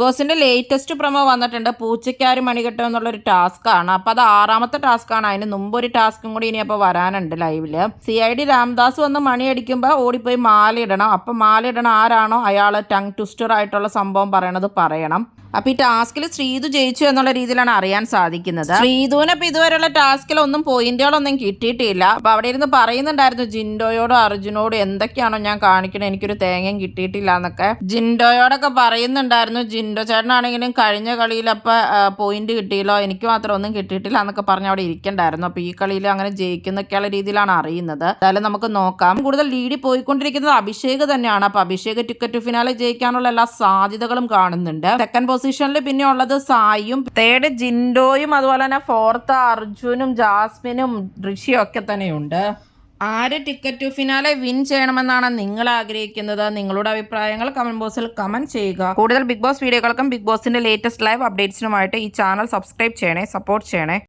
ബോസിന്റെ latest promo വന്നിട്ടുണ്ട്. പൂച്ചയ്ക്കാര് മണികെട്ടുക എന്നുള്ളൊരു ടാസ്ക് ആണ്. അപ്പൊ അത് 6ാമത്തെ ടാസ്ക് ആണ്. അതിന് മുമ്പ് ഒരു ടാസ്കും കൂടി ഇനി അപ്പൊ വരാനുണ്ട് ലൈവില്. CID രാംദാസ് വന്ന് മണി അടിക്കുമ്പോ ഓടിപ്പോയി മാല ഇടണം. അപ്പൊ മാല ഇടണം ആരാണോ അയാള് ടങ് ട്വിസ്റ്റർ ആയിട്ടുള്ള സംഭവം പറയണം. അപ്പൊ ഈ ടാസ്കിൽ ശ്രീതു ജയിച്ചു എന്നുള്ള രീതിയിലാണ് അറിയാൻ സാധിക്കുന്നത്. ശ്രീതുവിന് ഇപ്പൊ ഇതുവരെയുള്ള ടാസ്കിൽ ഒന്നും പോയിന്റുകളൊന്നും കിട്ടിയിട്ടില്ല. അപ്പൊ അവിടെ ഇരുന്ന് പറയുന്നുണ്ടായിരുന്നു ജിൻഡോയോടും അർജുനോടും എന്തൊക്കെയാണോ ഞാൻ കാണിക്കണേ, എനിക്കൊരു തേങ്ങയും കിട്ടിയിട്ടില്ല എന്നൊക്കെ ജിൻഡോയോടൊക്കെ പറയുന്നുണ്ടായിരുന്നു. ജിൻഡോ ചേട്ടനാണെങ്കിലും കഴിഞ്ഞ കളിയിൽ അപ്പൊ പോയിന്റ് കിട്ടിയില്ലോ, എനിക്ക് മാത്രം ഒന്നും കിട്ടിയിട്ടില്ല എന്നൊക്കെ പറഞ്ഞ് അവിടെ ഇരിക്കണ്ടായിരുന്നു. അപ്പൊ ഈ കളിയിൽ അങ്ങനെ ജയിക്കുന്നൊക്കെയുള്ള രീതിയിലാണ് അറിയുന്നത്. എന്തായാലും നമുക്ക് നോക്കാം. കൂടുതൽ ലീഡിൽ പോയിക്കൊണ്ടിരിക്കുന്നത് അഭിഷേക് തന്നെയാണ്. അപ്പൊ അഭിഷേക് ടിക്കറ്റ് ഫിനാലെ ജയിക്കാനുള്ള എല്ലാ സാധ്യതകളും കാണുന്നുണ്ട്. സെക്കൻഡ് പൊസിഷനിൽ പിന്നെ ഉള്ളത് സായിയും, തേർഡ് ജിൻഡോയും, അതുപോലെ തന്നെ ഫോർത്ത് അർജുനും ജാസ്മിനും ഋഷിയും ഒക്കെ തന്നെയുണ്ട്. ആര് ടിക്കറ്റ് ടു ഫിനാലെ വിൻ ചെയ്യണമെന്നാണ് നിങ്ങൾ ആഗ്രഹിക്കുന്നത്? നിങ്ങളുടെ അഭിപ്രായങ്ങൾ കമന്റ് ബോക്സിൽ കമന്റ് ചെയ്യുക. കൂടുതൽ ബിഗ് ബോസ് വീഡിയോകൾക്കും ബിഗ് ബോസിന്റെ ലേറ്റസ്റ്റ് ലൈവ് അപ്ഡേറ്റ്സിനുമായിട്ട് ഈ ചാനൽ സബ്സ്ക്രൈബ് ചെയ്യണേ, സപ്പോർട്ട് ചെയ്യണേ.